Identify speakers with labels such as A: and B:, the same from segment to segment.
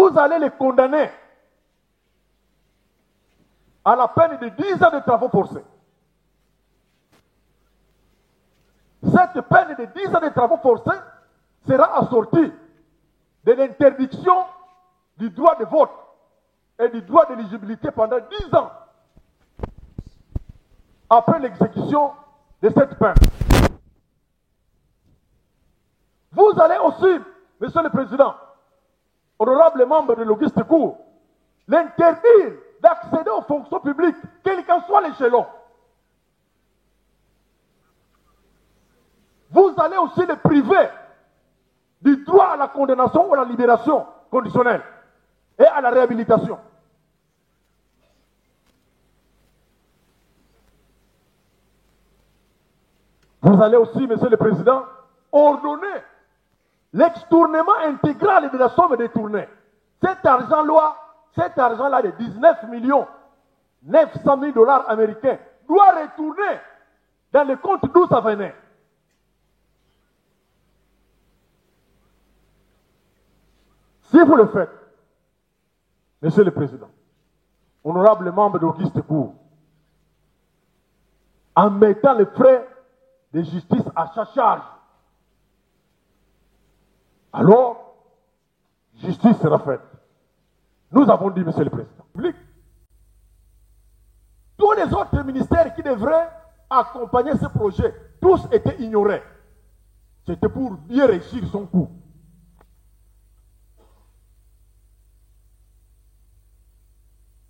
A: vous allez les condamner à la peine de 10 ans de travaux forcés. Cette peine de 10 ans de travaux forcés sera assortie de l'interdiction du droit de vote et du droit d'éligibilité pendant 10 ans après l'exécution de cette peine. Vous allez aussi, Monsieur le Président, honorables membres de l'Auguste Cour, l'interdire d'accéder aux fonctions publiques, quel qu'en soit l'échelon. Vous allez aussi les priver du droit à la condamnation ou à la libération conditionnelle et à la réhabilitation. Vous allez aussi, Monsieur le Président, ordonner l'extournement intégral de la somme détournée. Cet argent-là de 19 millions 900 000 dollars américains doit retourner dans le compte d'où ça venait. Si vous le faites, Monsieur le Président, honorable membre d'Auguste Cour, en mettant les frais de justice à sa charge, alors, justice sera faite. Nous avons dit, Monsieur le Président, tous les autres ministères qui devraient accompagner ce projet, tous étaient ignorés. C'était pour bien réussir son coup.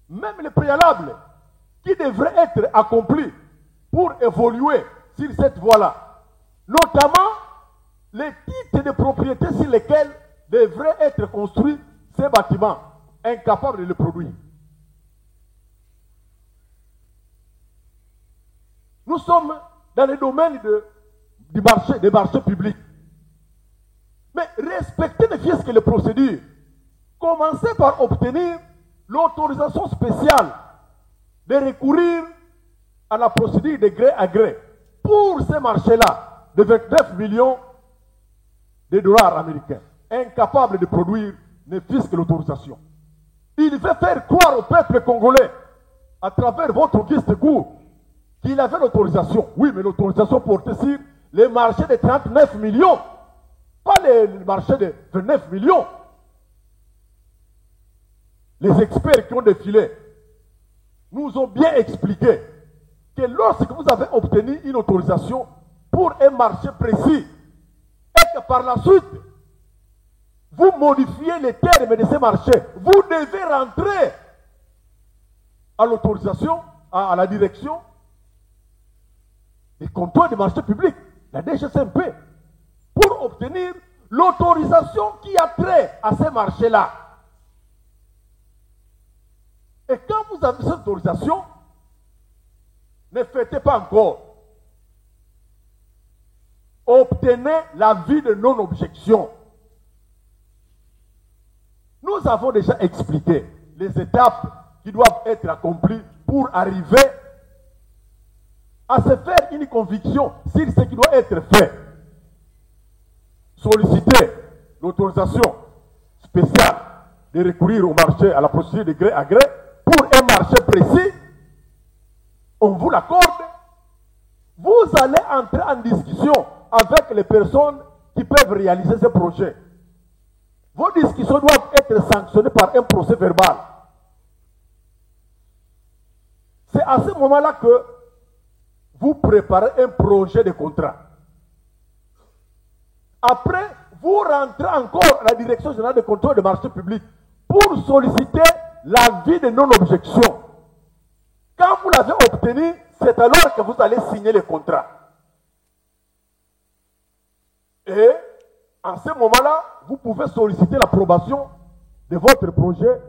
A: Même les préalables qui devraient être accomplis pour évoluer sur cette voie-là, notamment les titres de propriété sur lesquels devraient être construits ces bâtiments, incapables de le produire. Nous sommes dans le domaine des marchés publics. Mais respectez ne fût-ce que les procédures. Commencez par obtenir l'autorisation spéciale de recourir à la procédure de gré à gré pour ces marchés-là de 29 millions de dollars américains, incapables de produire ne fût-ce que l'autorisation. Il veut faire croire au peuple congolais, à travers votre Auguste Cour, qu'il avait l'autorisation. Oui, mais l'autorisation portait sur les marchés de 39 millions, pas les marchés de 29 millions. Les experts qui ont défilé nous ont bien expliqué que lorsque vous avez obtenu une autorisation pour un marché précis, et que par la suite, vous modifiez les termes de ce marché, vous devez rentrer à l'autorisation, à la direction du contrôle des marchés publics, la DGCMP, pour obtenir l'autorisation qui a trait à ces marchés-là. Et quand vous avez cette autorisation, ne faites pas encore. Obtenez l'avis de non-objection. Nous avons déjà expliqué les étapes qui doivent être accomplies pour arriver à se faire une conviction sur ce qui doit être fait. Solliciter l'autorisation spéciale de recourir au marché, à la procédure de gré à gré, pour un marché précis, on vous l'accorde. Vous allez entrer en discussion avec les personnes qui peuvent réaliser ce projet. Vos discussions doivent être sanctionnées par un procès verbal. C'est à ce moment-là que vous préparez un projet de contrat. Après, vous rentrez encore à la Direction générale de contrôle des marchés publics pour solliciter l'avis de non-objection. Quand vous l'avez obtenu, c'est alors que vous allez signer le contrat. Et en ce moment-là, vous pouvez solliciter l'approbation de votre projet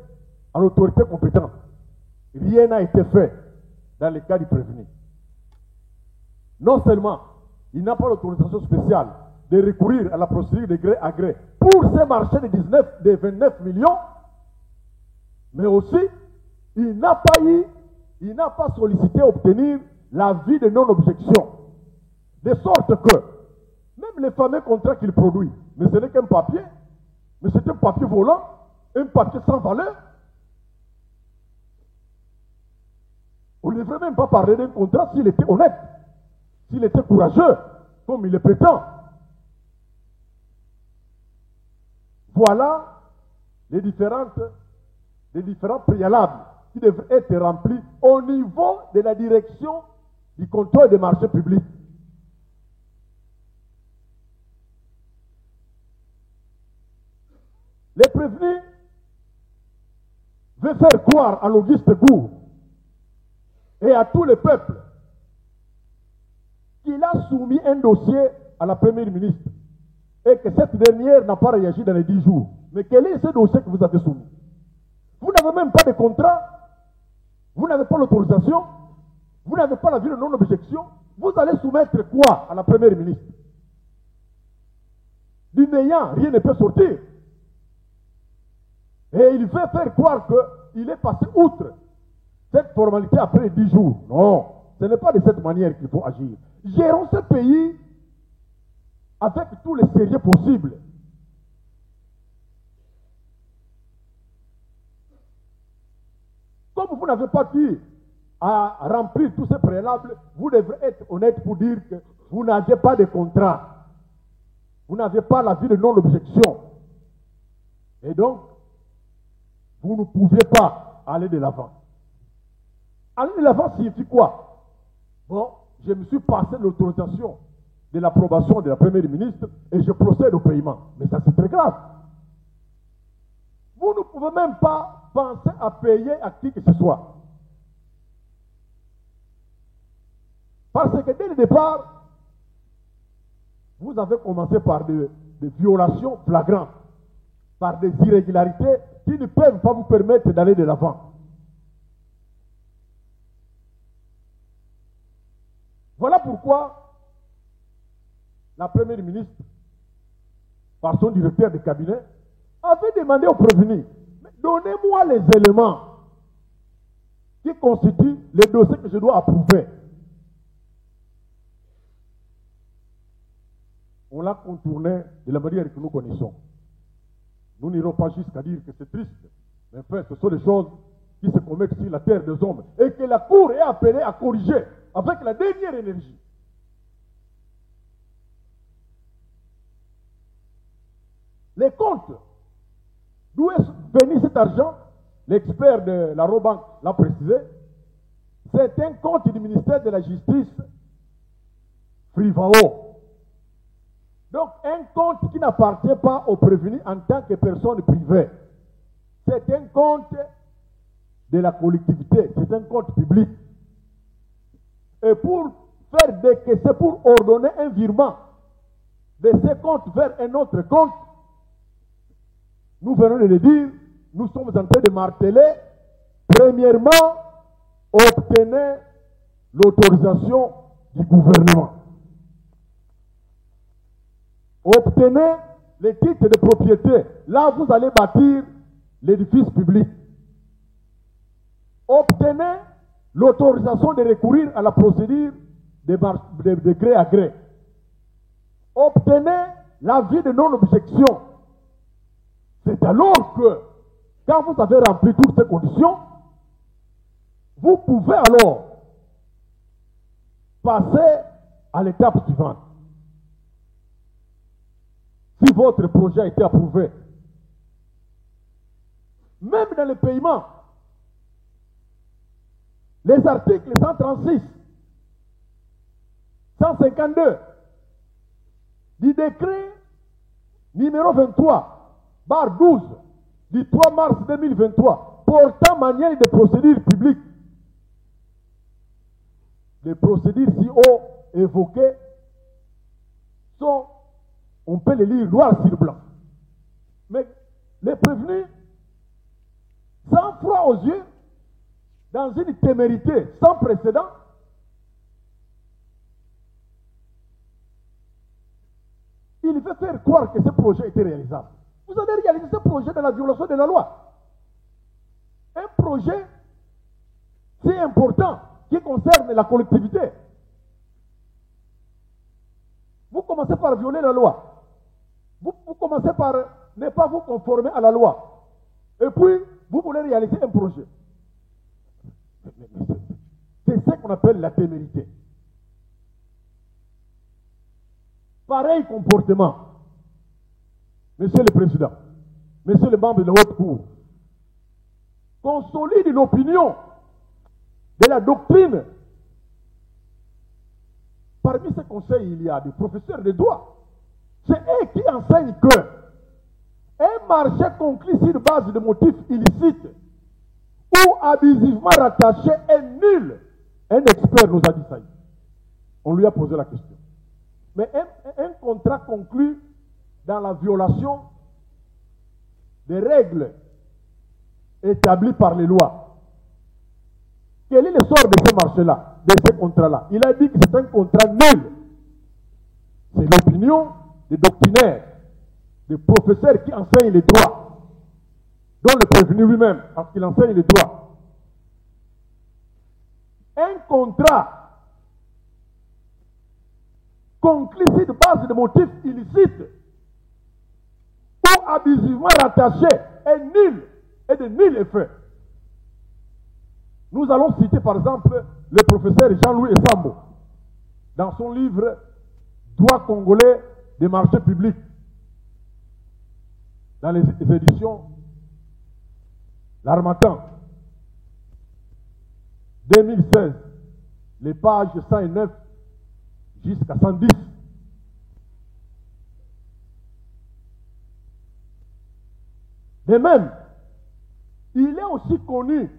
A: à l'autorité compétente. Rien n'a été fait dans le cas du prévenu. Non seulement il n'a pas l'autorisation spéciale de recourir à la procédure de gré à gré pour ces marchés de 29 millions, mais aussi il n'a pas sollicité obtenir l'avis de non-objection. De sorte que même les fameux contrats qu'il produit, mais ce n'est qu'un papier, mais c'est un papier volant, un papier sans valeur. On ne devrait même pas parler d'un contrat s'il était honnête, s'il était courageux, comme il le prétend. Voilà les différents préalables qui devraient être remplis au niveau de la direction du contrôle des marchés publics. Les prévenus veulent faire croire à l'Auguste Gour et à tout le peuple qu'il a soumis un dossier à la première ministre et que cette dernière n'a pas réagi dans les 10 jours. Mais quel est ce dossier que vous avez soumis? Vous n'avez même pas de contrat, vous n'avez pas l'autorisation, vous n'avez pas la vie de non-objection. Vous allez soumettre quoi à la première ministre? Du néant, rien ne peut sortir. Et il veut faire croire qu'il est passé outre cette formalité après 10 jours. Non, ce n'est pas de cette manière qu'il faut agir. Gérons ce pays avec tous les sérieux possibles. Comme vous n'avez pas pu à remplir tous ces préalables, vous devrez être honnête pour dire que vous n'avez pas de contrat. Vous n'avez pas la vie de non-objection. Et donc, vous ne pouvez pas aller de l'avant. Aller de l'avant signifie quoi? Bon, je me suis passé l'autorisation de l'approbation de la première ministre et je procède au paiement. Mais ça, c'est très grave. Vous ne pouvez même pas penser à payer à qui que ce soit. Parce que dès le départ, vous avez commencé par des violations flagrantes, par des irrégularités qui ne peuvent pas vous permettre d'aller de l'avant. Voilà pourquoi la première ministre, par son directeur de cabinet, avait demandé aux prévenus, donnez-moi les éléments qui constituent les dossiers que je dois approuver. On l'a contourné de la manière que nous connaissons. Nous n'irons pas jusqu'à dire que c'est triste, mais en fait, ce sont des choses qui se commettent sur la terre des hommes et que la Cour est appelée à corriger avec la dernière énergie. Les comptes, d'où est venu cet argent? L'expert de la Robank l'a précisé. C'est un compte du ministère de la Justice, Frivao. Donc, un compte qui n'appartient pas aux prévenus en tant que personne privée. C'est un compte de la collectivité, c'est un compte public. Et pour faire décaisser, pour ordonner un virement de ce compte vers un autre compte, nous venons de le dire, nous sommes en train de marteler, premièrement, obtenez l'autorisation du gouvernement. Obtenez les titres de propriété. Là, vous allez bâtir l'édifice public. Obtenez l'autorisation de recourir à la procédure de gré à gré. Obtenez l'avis de non-objection. C'est alors que, quand vous avez rempli toutes ces conditions, vous pouvez alors passer à l'étape suivante. Si votre projet a été approuvé, même dans le paiement, les articles 136, 152 du décret numéro 23/12 du 3 mars 2023 portant manière de procédure publique. Les procédures si haut évoquées sont, on peut les lire noir sur blanc. Mais les prévenus, sans froid aux yeux, dans une témérité sans précédent, il veut faire croire que ce projet était réalisable. Vous allez réaliser ce projet dans la violation de la loi. Un projet si important qui concerne la collectivité. Vous commencez par violer la loi. Vous commencez par ne pas vous conformer à la loi. Et puis, vous voulez réaliser un projet. C'est ce qu'on appelle la témérité. Pareil comportement. Monsieur le Président, Monsieur le membre de la Haute Cour, consolide l'opinion de la doctrine. Parmi ces conseils, il y a des professeurs de droit. C'est eux qui enseignent que un marché conclu sur base de motifs illicites ou abusivement rattaché est nul. Un expert nous a dit ça. On lui a posé la question. Mais un contrat conclu dans la violation des règles établies par les lois. Quel est le sort de ce marché-là, de ce contrat-là? Il a dit que c'est un contrat nul. C'est l'opinion des doctrinaires, des professeurs qui enseignent les droits, dont le prévenu lui-même, parce qu'il enseigne les droits. Un contrat conclu sur base de motifs illicites ou abusivement rattaché est nul et de nul effet. Nous allons citer par exemple le professeur Jean-Louis Essambo dans son livre Droit congolais des marchés publics dans les éditions L'Harmattan 2016, les pages 109 jusqu'à 110. De même, il est aussi connu,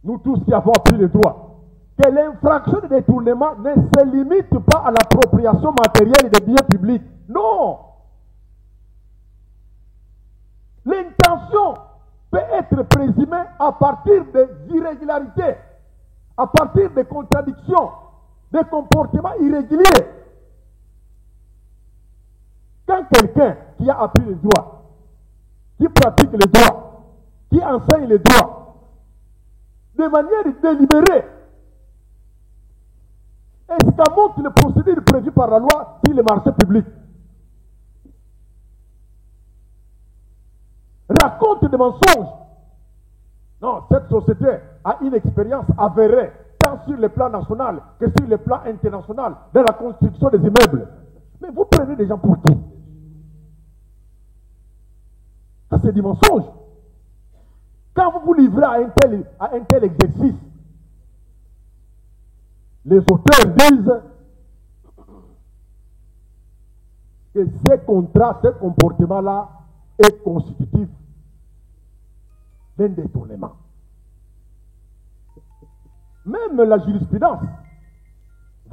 A: nous tous qui avons appris le droit, que l'infraction de détournement ne se limite pas à l'appropriation matérielle des biens publics. Non! L'intention peut être présumée à partir des irrégularités, à partir des contradictions, des comportements irréguliers. Quand quelqu'un qui a appris le droit, qui pratique le droit, qui enseigne le droit, de manière délibérée, escamote les procédures prévues par la loi sur les marchés publics, raconte des mensonges. Non, cette société a une expérience avérée, tant sur le plan national que sur le plan international, dans la construction des immeubles. Mais vous prenez des gens pour qui? Ça, c'est du mensonge. Quand vous vous livrez à un tel exercice, les auteurs disent que ce contrat, ce comportement-là est constitutif d'un détournement. Même la jurisprudence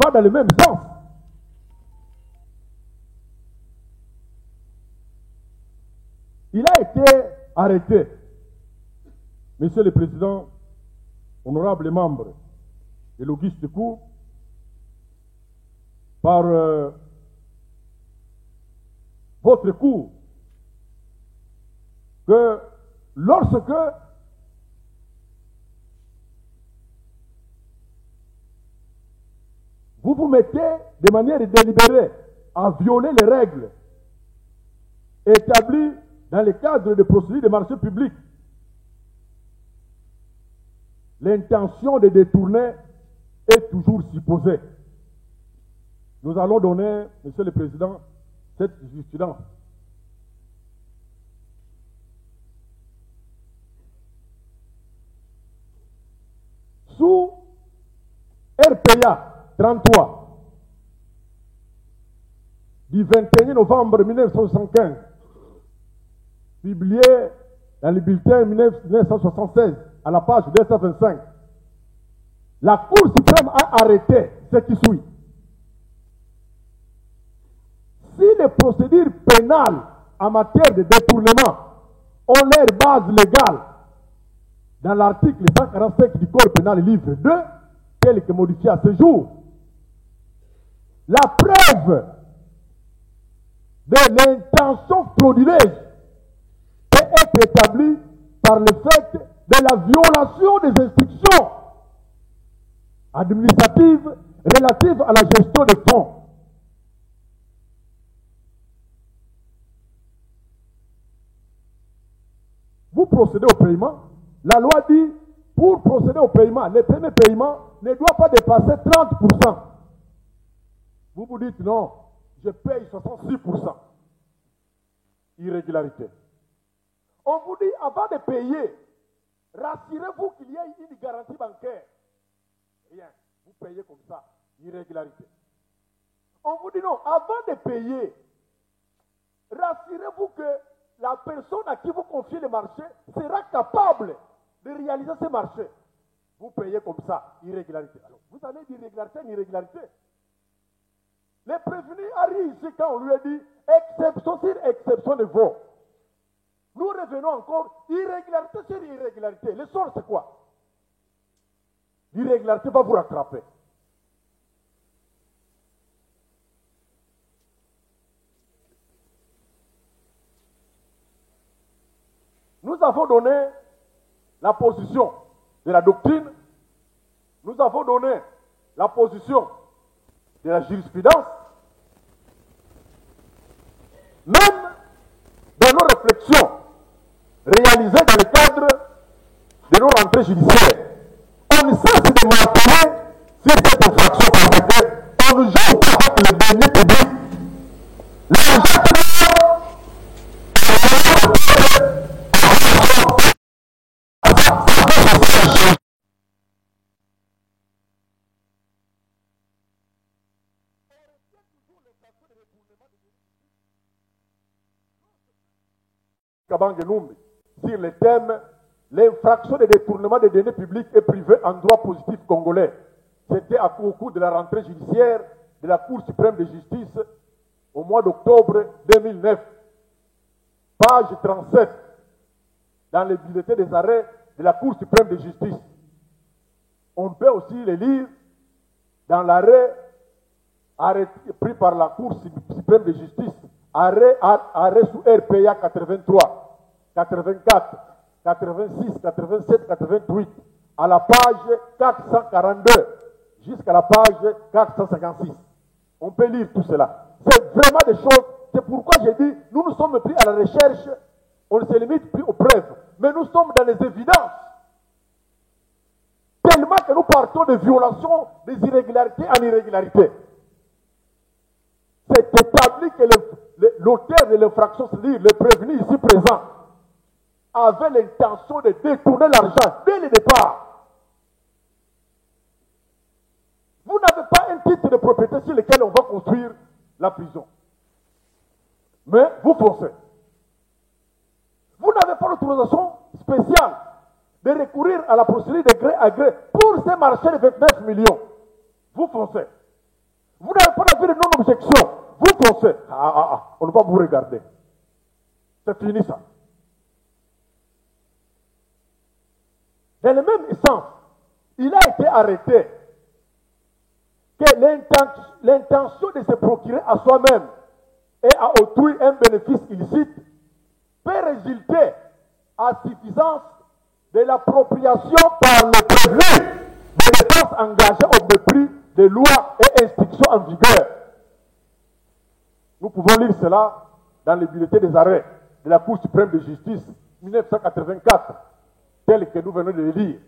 A: va dans le même sens. Il a été arrêté, Monsieur le Président, honorables membres de l'Auguste Cour, par votre cour, que lorsque vous vous mettez de manière délibérée à violer les règles établies dans le cadre des procédures de marché public, l'intention de détourner est toujours supposée. Nous allons donner, Monsieur le Président, cette jurisprudence. Sous RPA 33 du 21 novembre 1975, publié dans le bulletin 1976 à la page 225, la Cour suprême a arrêté ce qui suit. Si les procédures pénales en matière de détournement ont leur base légale dans l'article 145 du Code pénal livre 2, tel que modifié à ce jour, la preuve de l'intention frauduleuse peut être établie par le fait de la violation des instructions administratives relatives à la gestion des fonds. procéder au paiement, la loi dit, pour procéder au paiement, le premier paiement ne doit pas dépasser 30%. Vous vous dites, non, je paye 66%. Irrégularité. On vous dit, avant de payer, rassurez-vous qu'il y ait une garantie bancaire. Rien. Vous payez comme ça. Irrégularité. On vous dit non, avant de payer, rassurez-vous que la personne à qui vous confiez le marché sera capable de réaliser ce marché. Vous payez comme ça. Irrégularité. Alors, vous allez d'irrégularité en irrégularité. Les prévenus arrivent ici quand on lui a dit exception sur exception de vol. Nous revenons encore, irrégularité sur irrégularité. Le sort, c'est quoi? L'irrégularité va vous rattraper. Nous avons donné la position de la doctrine, nous avons donné la position de la jurisprudence, même dans nos réflexions réalisées dans le cadre de nos rentrées judiciaires. On ne cesse de marteler sur cette infraction parce qu'on ne joue pas avec le dernier public. L'argent sur le thème l'infraction de détournement des deniers publics et privés en droit positif congolais. C'était au cours de la rentrée judiciaire de la Cour suprême de justice au mois d'octobre 2009. Page 37, dans le bulletin des arrêts de la Cour suprême de justice. On peut aussi les lire dans l'arrêt pris par la Cour suprême de justice, arrêt sous RPA 83, 84, 86, 87, 88, à la page 442 jusqu'à la page 456. On peut lire tout cela. C'est vraiment des choses. C'est pourquoi j'ai dit, nous nous sommes pris à la recherche, on ne se limite plus aux preuves, mais nous sommes dans les évidences. Tellement que nous partons de violations, des irrégularités en irrégularités. C'est établi que l'auteur de l'infraction, c'est-à-dire le prévenu ici présent, avait l'intention de détourner l'argent dès le départ. Vous n'avez pas un titre de propriété sur lequel on va construire la prison. Mais vous foncez. Vous n'avez pas l'autorisation spéciale de recourir à la procédure de gré à gré pour ces marchés de 29 millions. Vous foncez. Vous n'avez pas d'avis de non-objection. Vous foncez. On ne va pas vous regarder. C'est fini ça. Dans le même sens, il a été arrêté que l'intention de se procurer à soi-même et à autrui un bénéfice illicite peut résulter à suffisance de l'appropriation par le prévenu des dépenses engagées au mépris des lois et instructions en vigueur. Nous pouvons lire cela dans le bulletin des arrêts de la Cour suprême de justice 1984, tel que nous venons de le lire.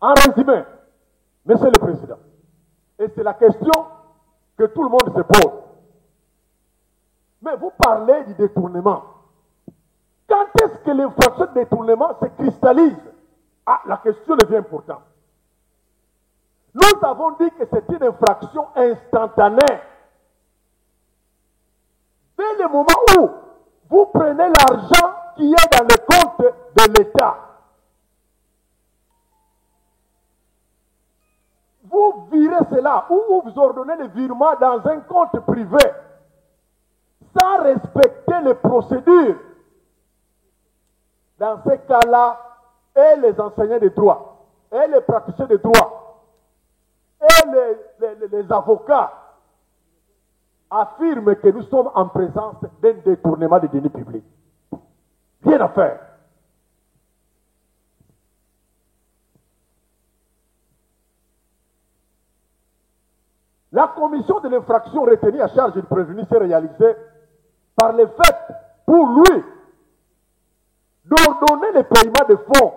A: En résumé, Monsieur le Président, et c'est la question que tout le monde se pose. Mais vous parlez du détournement. Quand est-ce que l'infraction de détournement se cristallise? La question devient importante. Nous avons dit que c'est une infraction instantanée. Dès le moment où vous prenez l'argent qui est dans le compte de l'État, vous virez cela ou vous ordonnez le virement dans un compte privé sans respecter les procédures. Dans ces cas-là, et les enseignants de droit, et les praticiens de droit, et les avocats affirment que nous sommes en présence d'un détournement des deniers publics. Rien à faire. La commission de l'infraction retenue à charge du prévenu s'est réalisée par le fait, pour lui, d'ordonner le paiement de fonds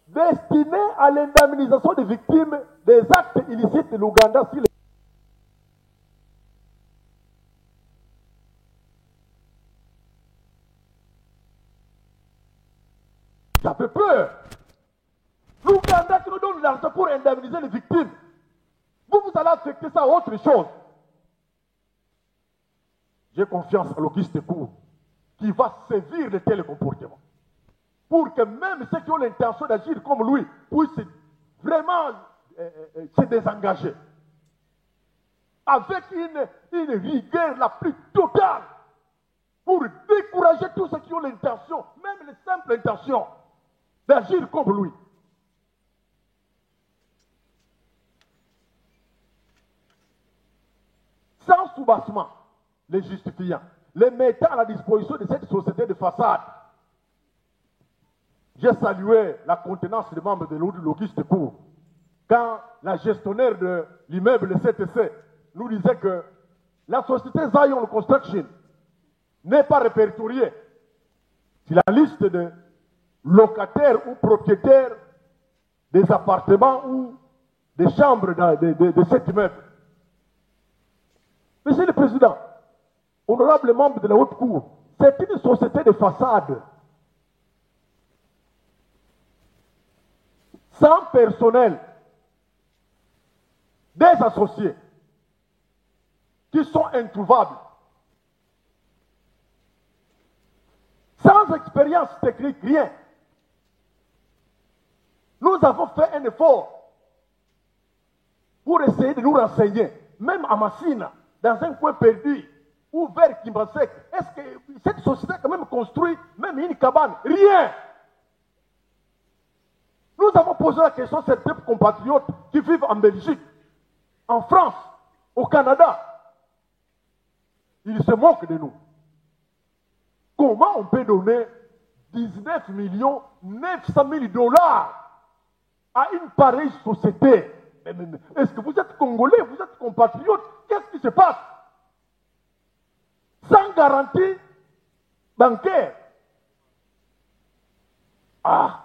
A: destinés à l'indemnisation des victimes des actes illicites de l'Ouganda sur les... Ça fait peur. L'Ouganda qui nous donne l'argent pour indemniser les victimes. Vous allez affecter ça à autre chose. J'ai confiance à l'Auguste Cour qui va sévir de tels comportements. Pour que même ceux qui ont l'intention d'agir comme lui puissent vraiment se désengager. Avec une rigueur la plus totale. Pour décourager tous ceux qui ont l'intention, même les simples intentions, d'agir comme lui. Sans soubassement, les justifiant, les mettant à la disposition de cette société de façade. J'ai salué la contenance des membres de l'Auguste Cour quand la gestionnaire de l'immeuble CTC nous disait que la société Zion Construction n'est pas répertoriée sur la liste de locataires ou propriétaires des appartements ou des chambres de cet immeuble. Monsieur le Président, honorable membre de la Haute Cour, c'est une société de façade. Sans personnel, des associés qui sont introuvables, sans expérience technique, rien. Nous avons fait un effort pour essayer de nous renseigner, même à Massina, dans un coin perdu, ou vers Kimbasek. Est-ce que cette société a quand même construit même une cabane? Rien. Nous avons posé la question à certains compatriotes qui vivent en Belgique, en France, au Canada. Ils se moquent de nous. Comment on peut donner 19 900 000 dollars à une pareille société? Est-ce que vous êtes Congolais, vous êtes compatriotes? Qu'est-ce qui se passe? Sans garantie bancaire. Ah!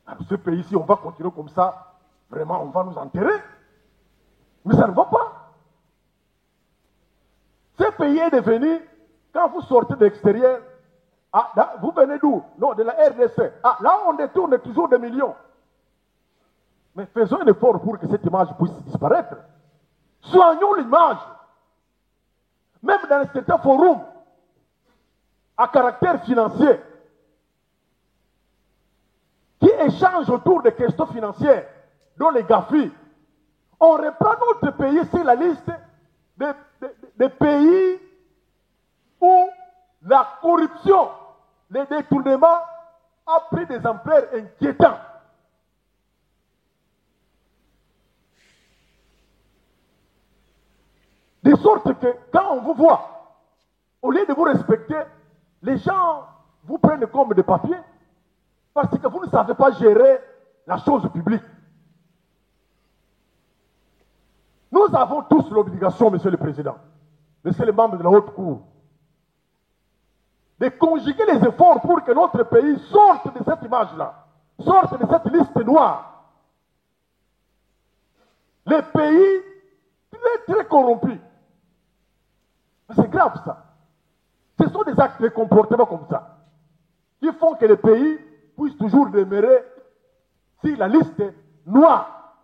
A: Dans ce pays-ci, on va continuer comme ça. Vraiment, on va nous enterrer. Mais ça ne va pas. Ce pays est devenu, quand vous sortez de l'extérieur, vous venez d'où? Non, de la RDC. Ah, là, on détourne toujours des millions. Mais faisons un effort pour que cette image puisse disparaître. Soignons l'image. Même dans certains forums à caractère financier qui échangent autour des questions financières, dont les GAFI, on reprend notre pays sur la liste des pays où la corruption, les détournements a pris des ampleurs inquiétantes. De sorte que quand on vous voit, au lieu de vous respecter, les gens vous prennent comme des papiers parce que vous ne savez pas gérer la chose publique. Nous avons tous l'obligation, Monsieur le Président, Monsieur le membre de la Haute Cour, de conjuguer les efforts pour que notre pays sorte de cette image-là, sorte de cette liste noire. Les pays très, très corrompus. C'est grave ça. Ce sont des actes de comportement comme ça qui font que les pays puissent toujours demeurer sur la liste noire.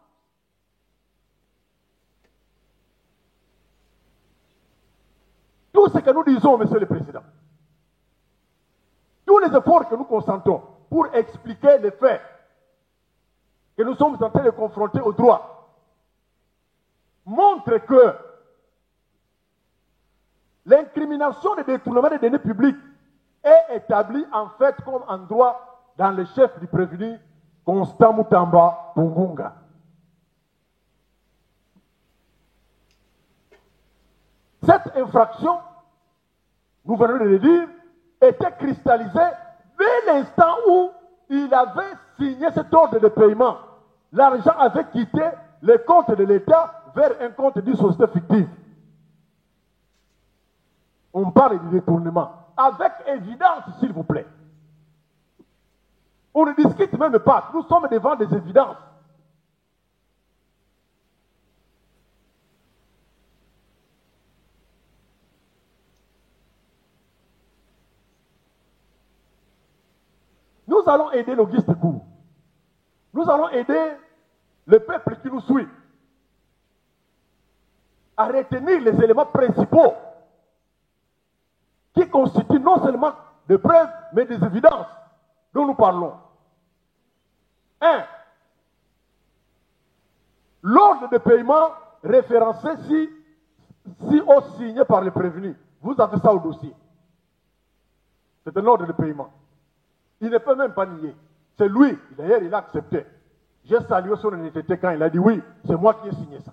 A: Tout ce que nous disons, Monsieur le Président, tous les efforts que nous consentons pour expliquer les faits que nous sommes en train de confronter au droit montrent que l'incrimination des détournements des deniers publics est établie en fait comme en droit dans le chef du prévenu Constant Mutamba Pungunga. Cette infraction, nous venons de le dire, était cristallisée dès l'instant où il avait signé cet ordre de paiement. L'argent avait quitté les comptes de l'État vers un compte d'une société fictive. On parle de détournement. Avec évidence, s'il vous plaît. On ne discute même pas. Nous sommes devant des évidences. Nous allons aider l'Auguste Cour. Nous allons aider le peuple qui nous suit à retenir les éléments principaux qui constituent non seulement des preuves, mais des évidences dont nous parlons. 1. L'ordre de paiement référencé si au signé par le prévenu. Vous avez ça au dossier. C'est un ordre de paiement. Il ne peut même pas nier. C'est lui, d'ailleurs il a accepté. J'ai salué son honnêteté quand il a dit oui, c'est moi qui ai signé ça.